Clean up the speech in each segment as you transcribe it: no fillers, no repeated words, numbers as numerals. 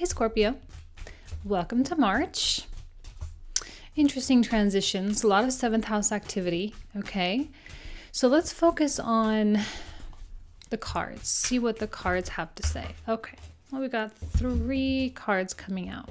Hi, Scorpio. Welcome to March. Interesting transitions, a lot of seventh house activity. Okay, so let's focus on the cards, see what the cards have to say. Okay, well, we got 3 cards coming out.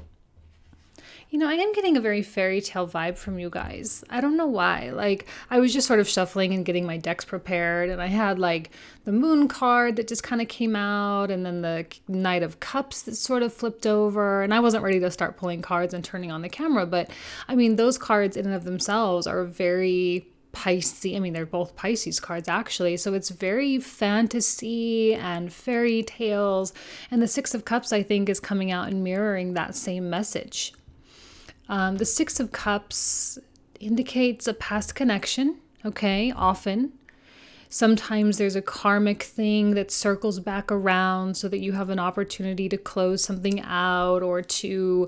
You know, I am getting a very fairy tale vibe from you guys. I don't know why. Like, I was just sort of shuffling and getting my decks prepared, and I had like the moon card that just kind of came out, and then the Knight of Cups that sort of flipped over, and I wasn't ready to start pulling cards and turning on the camera, but I mean, those cards in and of themselves are very Pisces. I mean, they're both Pisces cards actually. So it's very fantasy and fairy tales. And the Six of Cups, I think, is coming out and mirroring that same message. The Six of Cups indicates a past connection, okay, often. Sometimes there's a karmic thing that circles back around so that you have an opportunity to close something out or to,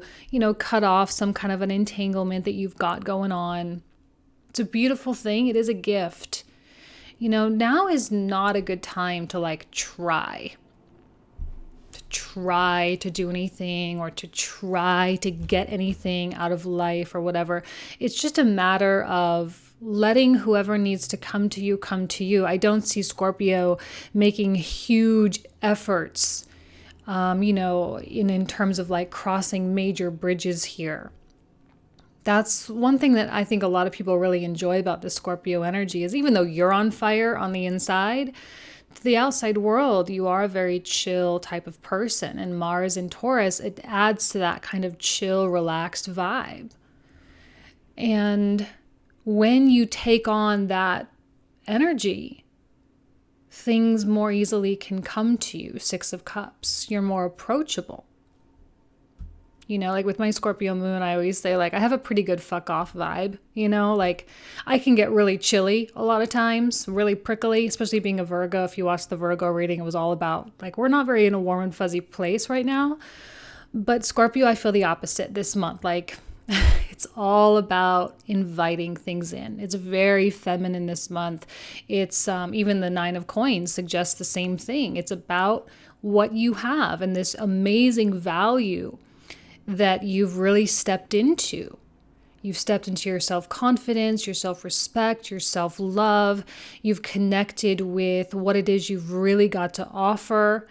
cut off some kind of an entanglement that you've got going on. It's a beautiful thing. It is a gift. Now is not a good time to try to do anything or to try to get anything out of life or whatever. It's just a matter of letting whoever needs to come to you, come to you. I don't see Scorpio making huge efforts, in terms of like crossing major bridges here. That's one thing that I think a lot of people really enjoy about the Scorpio energy is even though you're on fire on the inside, to the outside world, you are a very chill type of person. And Mars in Taurus, it adds to that kind of chill, relaxed vibe. And when you take on that energy, things more easily can come to you. Six of Cups, you're more approachable. Like with my Scorpio moon, I always say I have a pretty good fuck off vibe, I can get really chilly a lot of times, really prickly, especially being a Virgo. If you watch the Virgo reading, it was all about we're not very in a warm and fuzzy place right now. But Scorpio, I feel the opposite this month. It's all about inviting things in. It's very feminine this month. It's even the 9 of Coins suggests the same thing. It's about what you have and this amazing value that you've really stepped into. You've stepped into your self-confidence, your self-respect, your self-love. You've connected with what it is you've really got to offer.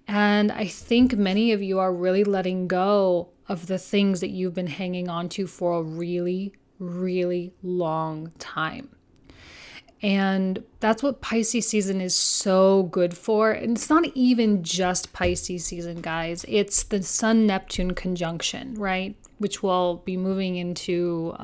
And I think many of you are really letting go of the things that you've been hanging on to for a really, really long time. And that's what Pisces season is so good for. And it's not even just Pisces season, guys. It's the Sun-Neptune conjunction, right? Which will be moving into,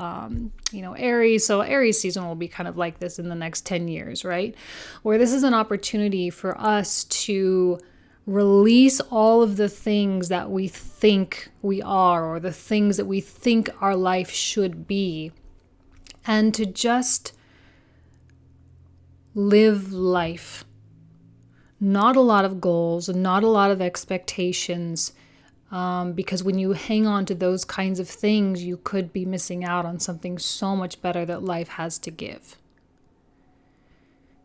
Aries. So Aries season will be kind of like this in the next 10 years, right? Where this is an opportunity for us to release all of the things that we think we are or the things that we think our life should be, and to just live life. Not a lot of goals, not a lot of expectations, because when you hang on to those kinds of things, you could be missing out on something so much better that life has to give.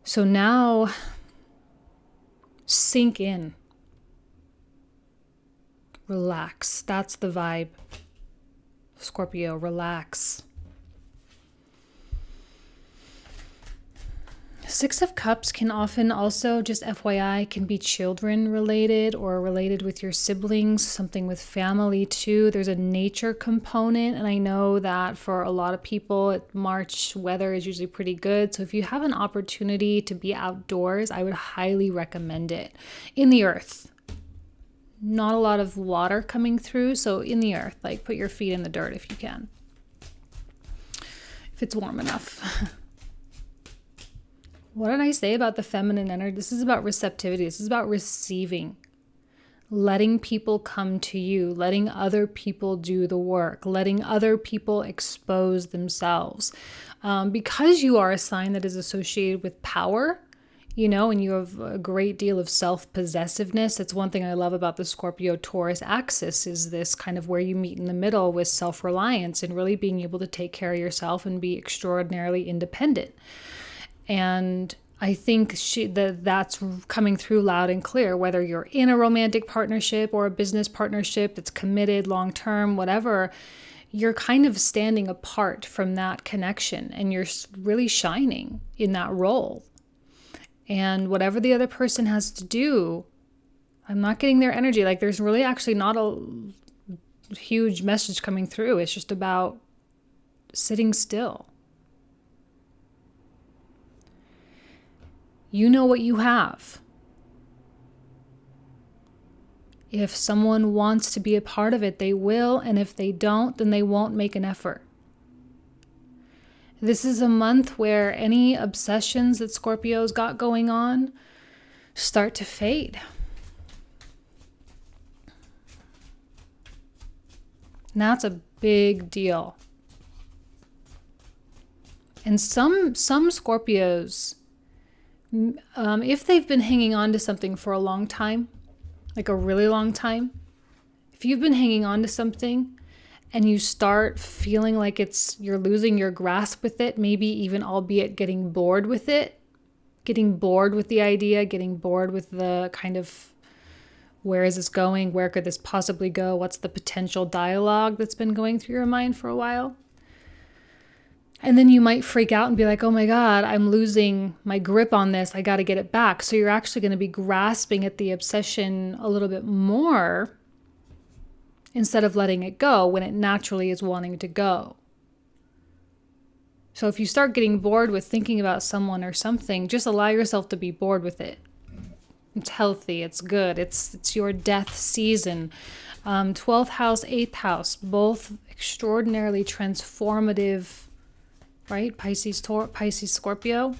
So now, sink in. Relax. That's the vibe. Scorpio, relax. Six of Cups can often also, just FYI, can be children related or related with your siblings, something with family too. There's a nature component, and I know that for a lot of people, March weather is usually pretty good. So if you have an opportunity to be outdoors, I would highly recommend it. In the earth. Not a lot of water coming through, so in the earth, put your feet in the dirt if you can. If it's warm enough. What did I say about the feminine energy? This is about receptivity. This is about receiving, letting people come to you, letting other people do the work, letting other people expose themselves. Because you are a sign that is associated with power, and you have a great deal of self-possessiveness. That's one thing I love about the Scorpio-Taurus axis is this kind of where you meet in the middle with self-reliance and really being able to take care of yourself and be extraordinarily independent. And I think that's coming through loud and clear, whether you're in a romantic partnership or a business partnership that's committed long-term, whatever, you're kind of standing apart from that connection and you're really shining in that role. And whatever the other person has to do, I'm not getting their energy. Like there's really actually not a huge message coming through. It's just about sitting still. You know what you have. If someone wants to be a part of it, they will. And if they don't, then they won't make an effort. This is a month where any obsessions that Scorpio's got going on start to fade. And that's a big deal. And some Scorpios, if they've been hanging on to something for a long time, like a really long time, if you've been hanging on to something and you start feeling like you're losing your grasp with it, maybe even albeit getting bored with it, getting bored with the idea, getting bored with the kind of, where is this going? Where could this possibly go? What's the potential dialogue that's been going through your mind for a while? And then you might freak out and be like, oh my God, I'm losing my grip on this. I got to get it back. So you're actually going to be grasping at the obsession a little bit more instead of letting it go when it naturally is wanting to go. So if you start getting bored with thinking about someone or something, just allow yourself to be bored with it. It's healthy. It's good. It's your death season. 12th house, 8th house, both extraordinarily transformative, right? Pisces, Scorpio.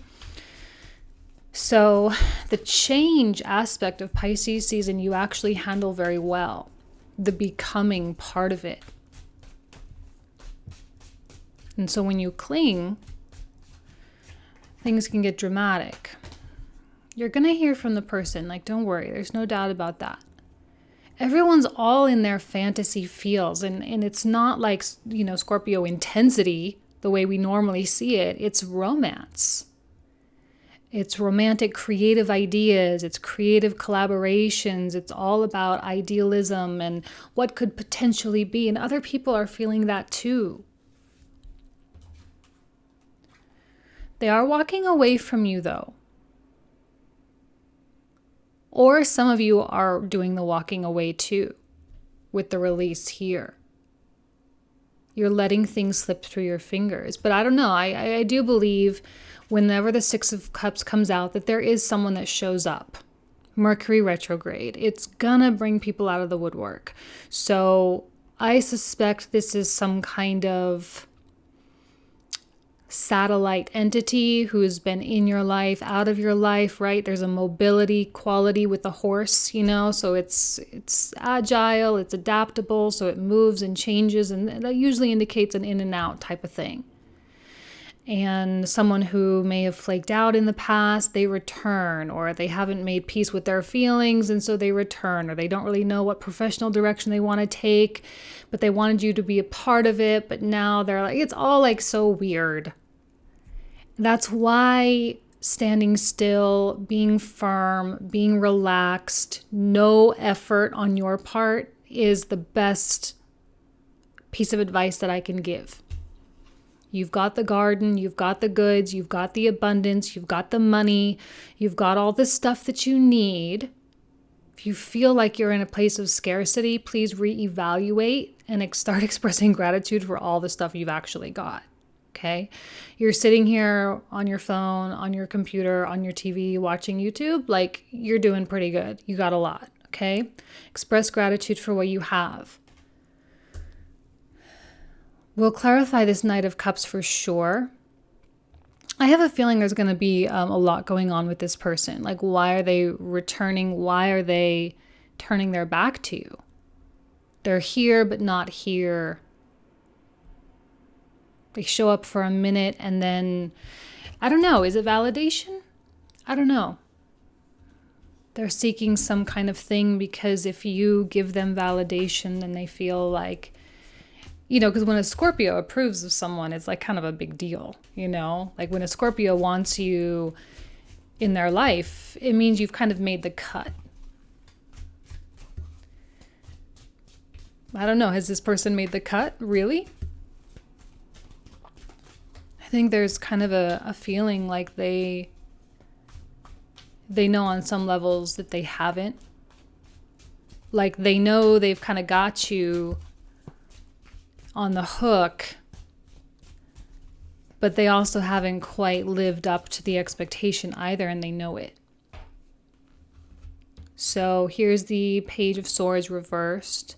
So the change aspect of Pisces season, you actually handle very well. The becoming part of it. And so when you cling, things can get dramatic. You're going to hear from the person. Like, don't worry. There's no doubt about that. Everyone's all in their fantasy feels. And it's not like, Scorpio intensity, the way we normally see it. It's romance. It's romantic creative ideas. It's creative collaborations. It's all about idealism and what could potentially be. And other people are feeling that too. They are walking away from you though. Or some of you are doing the walking away too with the release here. You're letting things slip through your fingers. But I don't know. I do believe whenever the Six of Cups comes out that there is someone that shows up. Mercury retrograde. It's gonna bring people out of the woodwork. So I suspect this is some kind of satellite entity who's been in your life, out of your life, right? There's a mobility quality with the horse, so it's agile, it's adaptable, so it moves and changes, and that usually indicates an in and out type of thing. And someone who may have flaked out in the past, they return, or they haven't made peace with their feelings, and so they return, or they don't really know what professional direction they want to take, but they wanted you to be a part of it, but now they're like, it's all like so weird. That's why standing still, being firm, being relaxed, no effort on your part is the best piece of advice that I can give. You've got the garden, you've got the goods, you've got the abundance, you've got the money, you've got all the stuff that you need. If you feel like you're in a place of scarcity, please reevaluate and start expressing gratitude for all the stuff you've actually got. Okay, you're sitting here on your phone, on your computer, on your TV, watching YouTube, like you're doing pretty good. You got a lot, okay? Express gratitude for what you have. We'll clarify this Knight of Cups for sure. I have a feeling there's going to be a lot going on with this person. Like, why are they returning? Why are they turning their back to you? They're here, but not here. They show up for a minute and then, I don't know, is it validation? I don't know. They're seeking some kind of thing because if you give them validation, then they feel like, because when a Scorpio approves of someone, it's like kind of a big deal, Like when a Scorpio wants you in their life, it means you've kind of made the cut. I don't know. Has this person made the cut? Really? I think there's kind of a feeling like they know on some levels that they haven't. Like they know they've kind of got you on the hook, but they also haven't quite lived up to the expectation either, and they know it. So here's the Page of Swords reversed,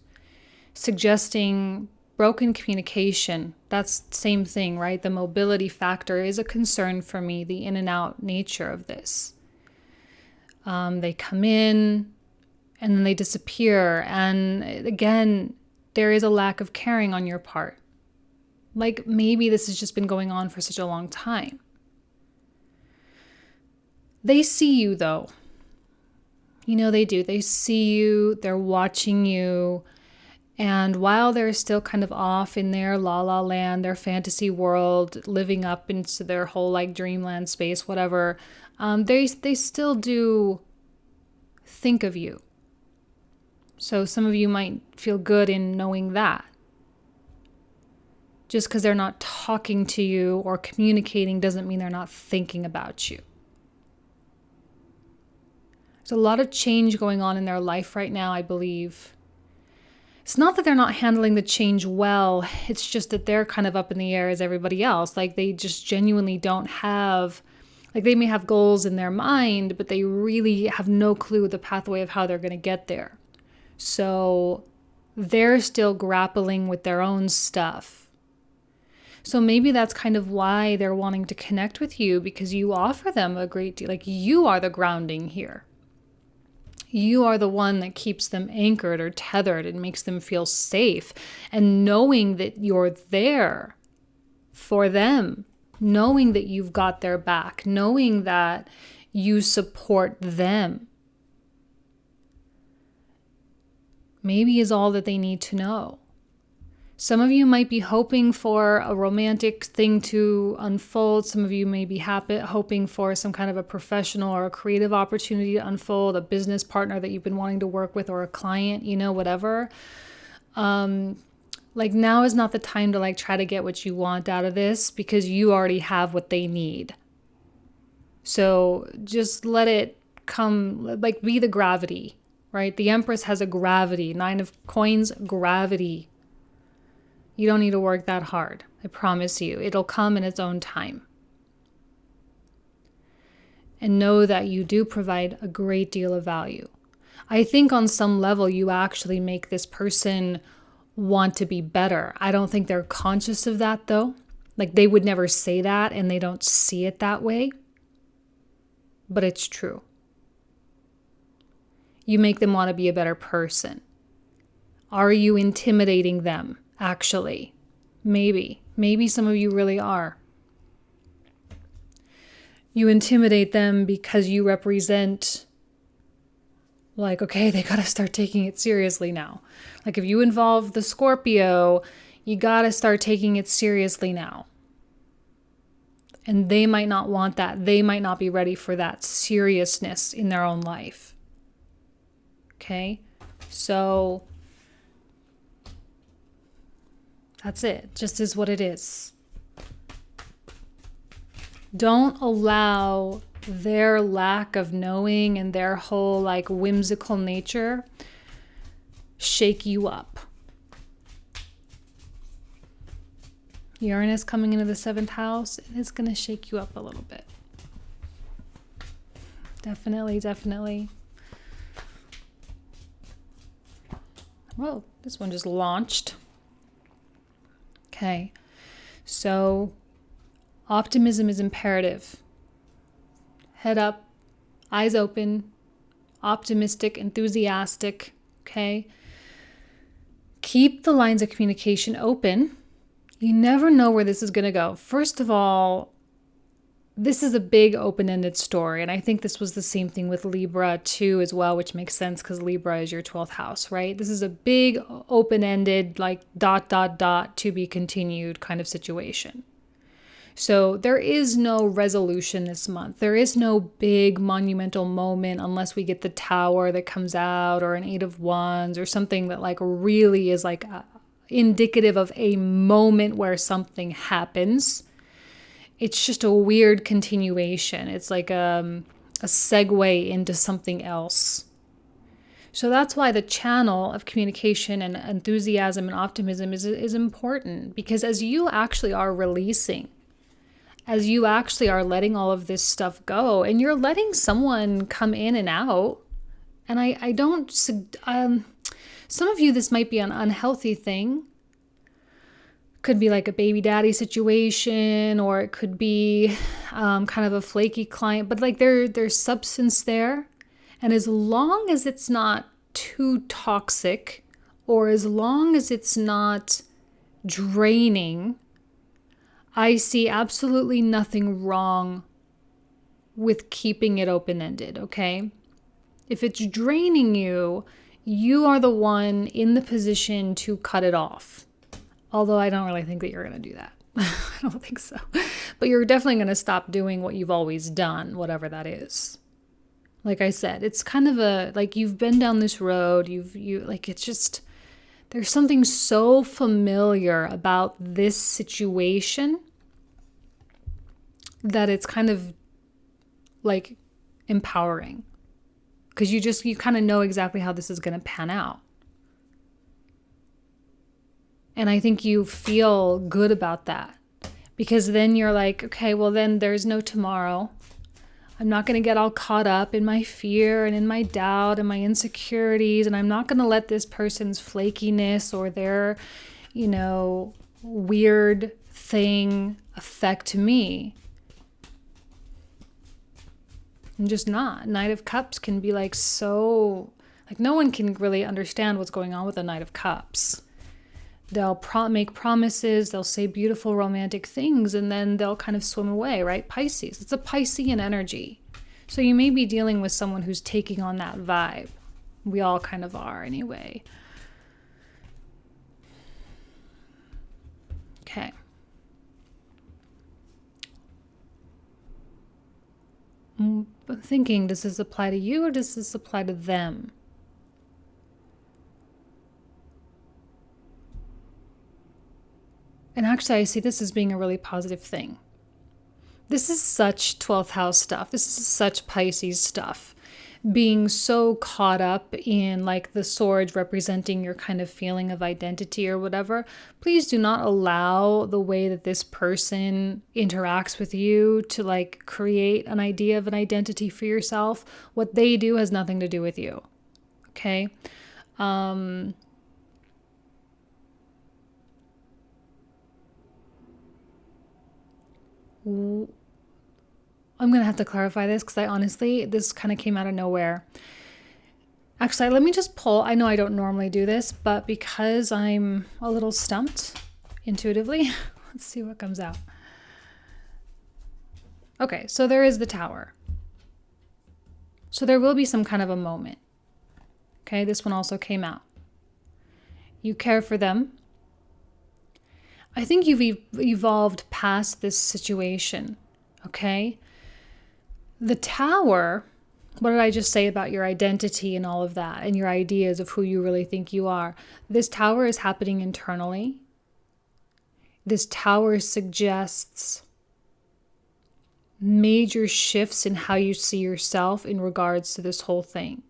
suggesting broken communication. That's the same thing, right? The mobility factor is a concern for me, the in and out nature of this. They come in and then they disappear. And again, there is a lack of caring on your part. Like maybe this has just been going on for such a long time. They see you though. You know, they do. They see you, they're watching you. And while they're still kind of off in their la la land, their fantasy world, living up into their whole like dreamland space, whatever, they still do think of you. So some of you might feel good in knowing that. Just because they're not talking to you or communicating doesn't mean they're not thinking about you. There's a lot of change going on in their life right now, I believe. It's not that they're not handling the change well. It's just that they're kind of up in the air as everybody else. Like they just genuinely don't have, like they may have goals in their mind, but they really have no clue the pathway of how they're going to get there. So they're still grappling with their own stuff. So maybe that's kind of why they're wanting to connect with you, because you offer them a great deal. Like you are the grounding here. You are the one that keeps them anchored or tethered and makes them feel safe. And knowing that you're there for them, knowing that you've got their back, knowing that you support them, maybe is all that they need to know. Some of you might be hoping for a romantic thing to unfold. Some of you may be hoping for some kind of a professional or a creative opportunity to unfold, a business partner that you've been wanting to work with, or a client, you know, whatever. Like now is not the time to like try to get what you want out of this, because you already have what they need. So just let it come, like be the gravity, right? The Empress has a gravity. 9 of Coins, gravity. You don't need to work that hard. I promise you. It'll come in its own time. And know that you do provide a great deal of value. I think on some level you actually make this person want to be better. I don't think they're conscious of that though. Like they would never say that and they don't see it that way. But it's true. You make them want to be a better person. Are you intimidating them? Actually, maybe some of you really are. You intimidate them because you represent, like, okay, they got to start taking it seriously now. Like if you involve the Scorpio, you got to start taking it seriously now. And they might not want that. They might not be ready for that seriousness in their own life. Okay? So that's it. Just is what it is. Don't allow their lack of knowing and their whole like whimsical nature shake you up. Uranus coming into the 7th house, it's going to shake you up a little bit. Definitely, definitely. Whoa, this one just launched. Okay, so optimism is imperative. Head up, eyes open, optimistic, enthusiastic, okay? Keep the lines of communication open. You never know where this is going to go. First of all, this is a big open-ended story, and I think this was the same thing with Libra too as well, which makes sense because Libra is your 12th house, right? This is a big open-ended, like ... to be continued kind of situation. So there is no resolution this month. There is no big monumental moment unless we get the Tower that comes out, or an Eight of Wands, or something that like really is like indicative of a moment where something happens. It's just a weird continuation. It's like a segue into something else. So that's why the channel of communication and enthusiasm and optimism is important, because as you actually are releasing, as you actually are letting all of this stuff go, and you're letting someone come in and out, and I don't, some of you, this might be an unhealthy thing. Could be like a baby daddy situation, or it could be kind of a flaky client, but like there's substance there. And as long as it's not too toxic, or as long as it's not draining, I see absolutely nothing wrong with keeping it open-ended, okay? If it's draining you, you are the one in the position to cut it off. Although I don't really think that you're going to do that. I don't think so. But you're definitely going to stop doing what you've always done, whatever that is. Like I said, it's kind of like you've been down this road, it's just, there's something so familiar about this situation that it's kind of like empowering, because you kind of know exactly how this is going to pan out. And I think you feel good about that, because then you're like, okay, well then there's no tomorrow. I'm not going to get all caught up in my fear and in my doubt and my insecurities. And I'm not going to let this person's flakiness or their, weird thing affect me. I'm just not. Knight of Cups can be like so, like no one can really understand what's going on with a Knight of Cups. They'll make promises, they'll say beautiful romantic things, and then they'll kind of swim away, right? Pisces, it's a Piscean energy. So you may be dealing with someone who's taking on that vibe. We all kind of are anyway. Okay. I'm thinking, does this apply to you or does this apply to them? And actually, I see this as being a really positive thing. This is such 12th house stuff. This is such Pisces stuff. Being so caught up in like the swords representing your kind of feeling of identity or whatever. Please do not allow the way that this person interacts with you to like create an idea of an identity for yourself. What they do has nothing to do with you. Okay? I'm going to have to clarify this because this kind of came out of nowhere. Actually, let me just pull. I know I don't normally do this, but because I'm a little stumped intuitively, let's see what comes out. Okay, so there is the Tower. So there will be some kind of a moment. Okay, this one also came out. You care for them. I think you've evolved past this situation, okay? The Tower, what did I just say about your identity and all of that and your ideas of who you really think you are? This Tower is happening internally. This Tower suggests major shifts in how you see yourself in regards to this whole thing.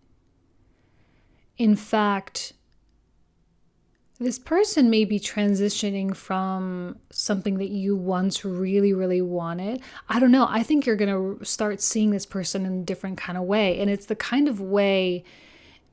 In fact, this person may be transitioning from something that you once really, really wanted. I don't know. I think you're going to start seeing this person in a different kind of way. And it's the kind of way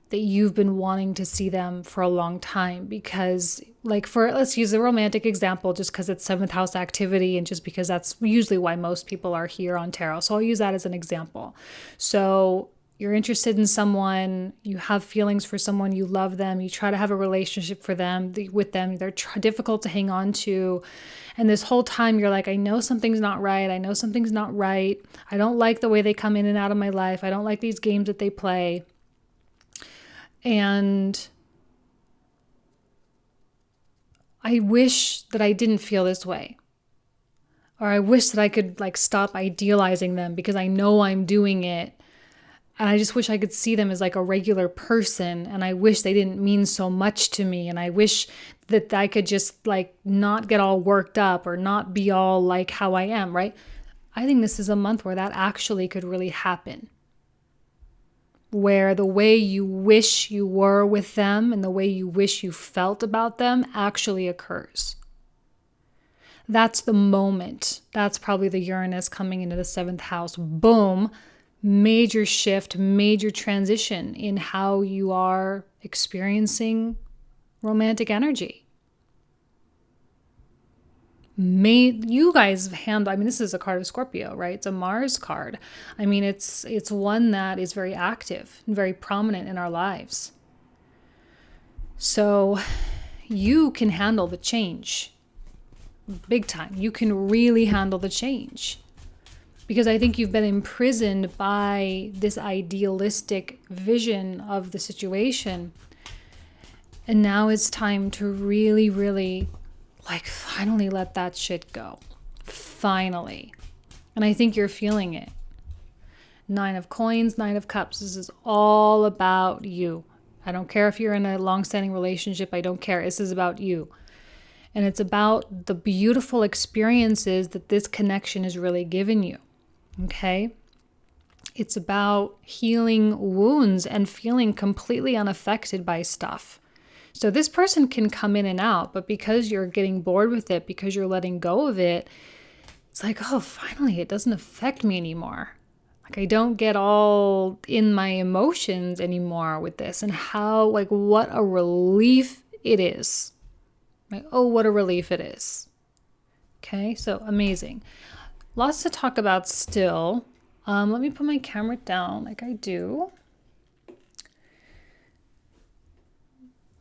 that you've been wanting to see them for a long time. Because let's use a romantic example just because it's 7th house activity and just because that's usually why most people are here on tarot. So I'll use that as an example. So you're interested in someone, you have feelings for someone, you love them, you try to have a relationship with them, they're difficult to hang on to. And this whole time you're like, I know something's not right. I don't like the way they come in and out of my life. I don't like these games that they play. And I wish that I didn't feel this way. Or I wish that I could like stop idealizing them because I know I'm doing it. And I just wish I could see them as like a regular person. And I wish they didn't mean so much to me. And I wish that I could just like not get all worked up or not be all like how I am, right? I think this is a month where that actually could really happen. Where the way you wish you were with them and the way you wish you felt about them actually occurs. That's the moment. That's probably the Uranus coming into the 7th house. Boom. Major shift, major transition in how you are experiencing romantic energy. You guys handle, I mean, this is a card of Scorpio, right? It's a Mars card. I mean, it's one that is very active and very prominent in our lives. So you can handle the change big time. You can really handle the change. Because I think you've been imprisoned by this idealistic vision of the situation. And now it's time to really, really, like, finally let that shit go. Finally. And I think you're feeling it. 9 of Coins, 9 of Cups. This is all about you. I don't care if you're in a long-standing relationship. I don't care. This is about you. And it's about the beautiful experiences that this connection has really given you. Okay? It's about healing wounds and feeling completely unaffected by stuff. So this person can come in and out, but because you're getting bored with it, because you're letting go of it, it's like, oh, finally, it doesn't affect me anymore. Like I don't get all in my emotions anymore with this, and how, like, what a relief it is. Like, oh, what a relief it is. Okay, so amazing. Lots to talk about still. Let me put my camera down like I do.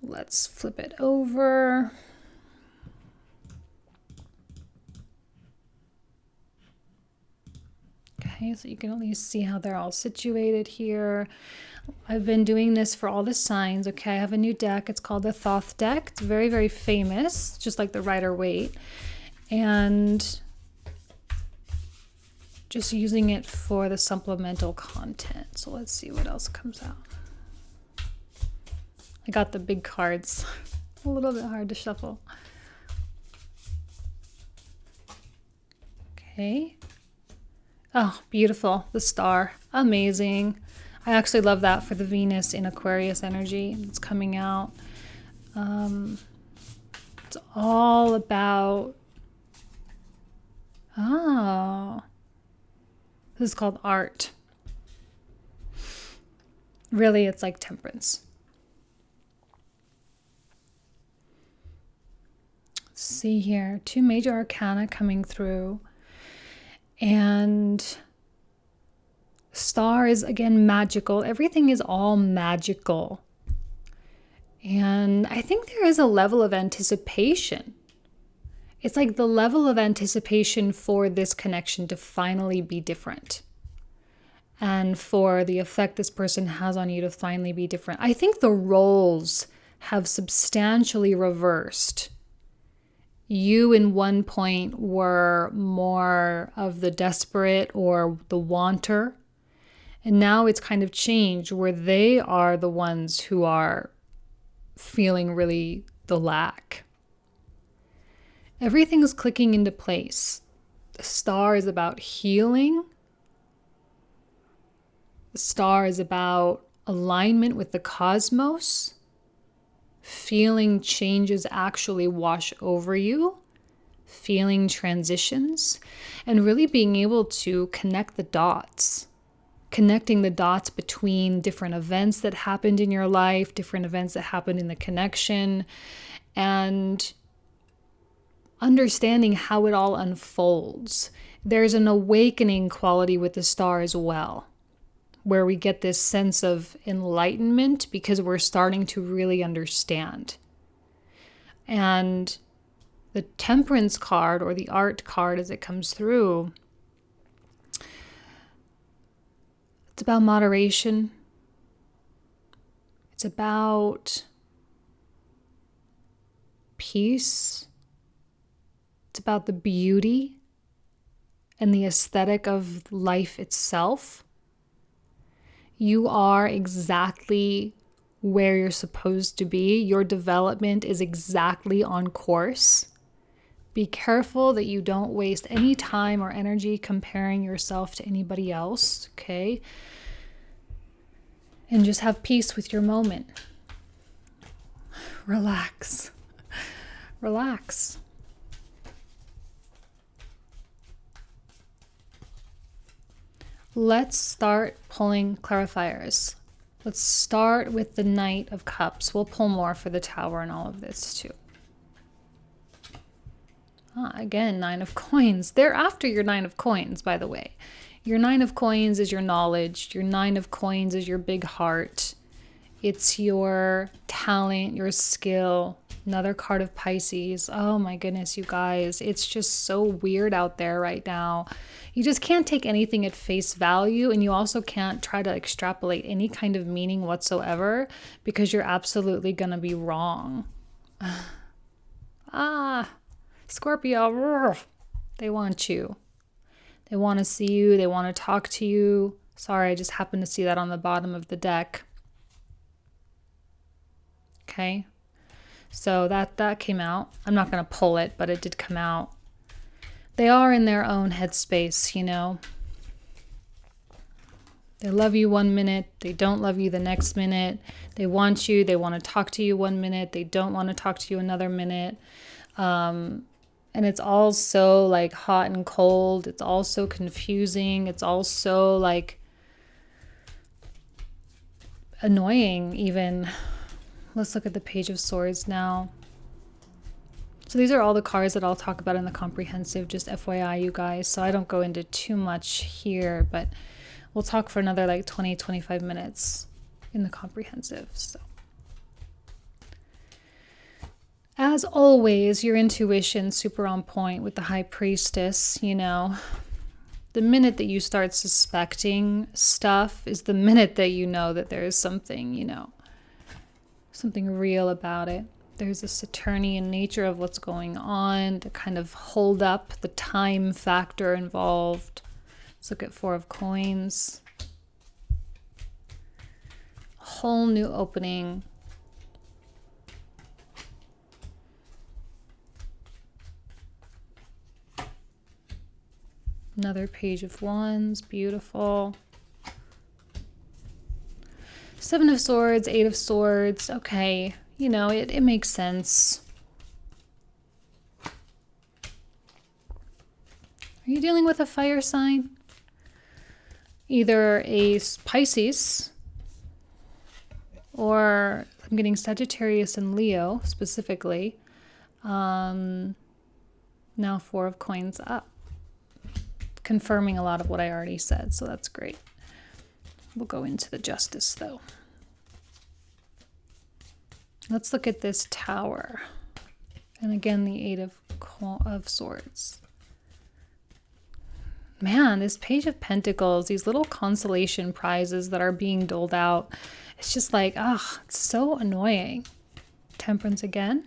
Let's flip it over. Okay, so you can at least see how they're all situated here. I've been doing this for all the signs. Okay, I have a new deck. It's called the Thoth deck. It's very, very famous, just like the Rider-Waite. And just using it for the supplemental content. So let's see what else comes out. I got the big cards. A little bit hard to shuffle. Okay. Oh, beautiful. The star. Amazing. I actually love that for the Venus in Aquarius energy. It's coming out. It's all about... Oh. This is called art. Really, it's like temperance. Let's see here. 2 major arcana coming through. And star is, again, magical. Everything is all magical. And I think there is a level of anticipation. It's like the level of anticipation for this connection to finally be different. And for the effect this person has on you to finally be different. I think the roles have substantially reversed. You in one point were more of the desperate or the wanter. And now it's kind of changed where they are the ones who are feeling really the lack. Everything's clicking into place. The star is about healing. The star is about alignment with the cosmos. Feeling changes actually wash over you. Feeling transitions. And really being able to connect the dots. Connecting the dots between different events that happened in your life, different events that happened in the connection, and understanding how it all unfolds. There's an awakening quality with the star as well, where we get this sense of enlightenment because we're starting to really understand. And the Temperance card, or the art card as it comes through, it's about moderation. It's about peace. It's about the beauty. and the aesthetic of life itself, you are exactly where you're supposed to be. Your development is exactly on course. Be careful that you don't waste any time or energy comparing yourself to anybody else, okay? And just have peace with your moment. Relax. Relax. Let's start pulling clarifiers. Let's start with the Knight of Cups. We'll pull more for the Tower and all of this too. Again, 9 of Coins. They're after your 9 of Coins, by the way. Your 9 of Coins is your knowledge. Your 9 of Coins is your big heart. It's your talent, your skill. Another card of Pisces. Oh my goodness, you guys. It's just so weird out there right now. You just can't take anything at face value, and you also can't try to extrapolate any kind of meaning whatsoever because you're absolutely going to be wrong. Scorpio, they want you. They want to see you. They want to talk to you. Sorry, I just happened to see that on the bottom of the deck. Okay. So that came out. I'm not going to pull it, but it did come out. They are in their own headspace, you know. They love you one minute. They don't love you the next minute. They want you. They want to talk to you one minute. They don't want to talk to you another minute. And it's all so like hot and cold. It's all so confusing. It's all so like annoying even. Let's look at the Page of Swords now. So these are all the cards that I'll talk about in the comprehensive, just FYI, you guys. So I don't go into too much here, but we'll talk for another like 20, 25 minutes in the comprehensive. So as always, your intuition super on point with the High Priestess, you know. The minute that you start suspecting stuff is the minute that you know that there is something, you know, something real about it. There's a Saturnian nature of what's going on, the kind of hold up, the time factor involved. Let's look at 4 of Coins. A whole new opening. Another Page of Wands, beautiful. 7 of Swords, 8 of Swords, okay. You know, it makes sense. Are you dealing with a fire sign? Either a Pisces, or I'm getting Sagittarius and Leo specifically. Now 4 of Coins up. Confirming a lot of what I already said, so that's great. We'll go into the Justice though. Let's look at this Tower. And again, the 8 of Swords. Man, this Page of Pentacles, these little consolation prizes that are being doled out. It's just like, it's so annoying. Temperance again.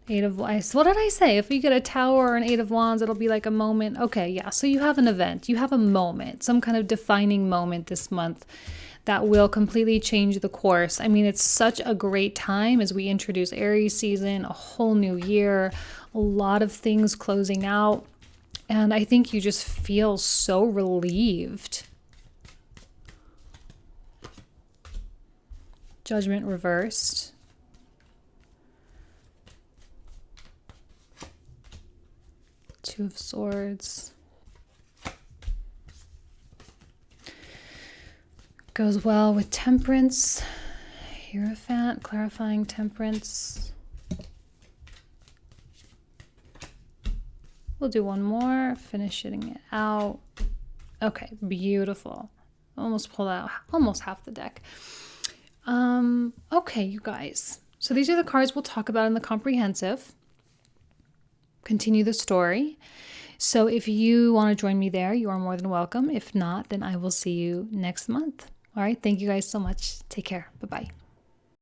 8 of Wands. What did I say? If you get a Tower or an 8 of Wands, it'll be like a moment. Okay, yeah. So you have an event. You have a moment. Some kind of defining moment this month that will completely change the course. I mean, it's such a great time as we introduce Aries season, a whole new year, a lot of things closing out. And I think you just feel so relieved. Judgment reversed. Two of Swords. Goes well with Temperance. Hierophant, clarifying Temperance. We'll do one more, finishing it out. Okay, beautiful. Almost pulled out almost half the deck. Okay, you guys. So these are the cards we'll talk about in the comprehensive. Continue the story. So if you want to join me there, you are more than welcome. If not, then I will see you next month. All right. Thank you guys so much. Take care. Bye-bye.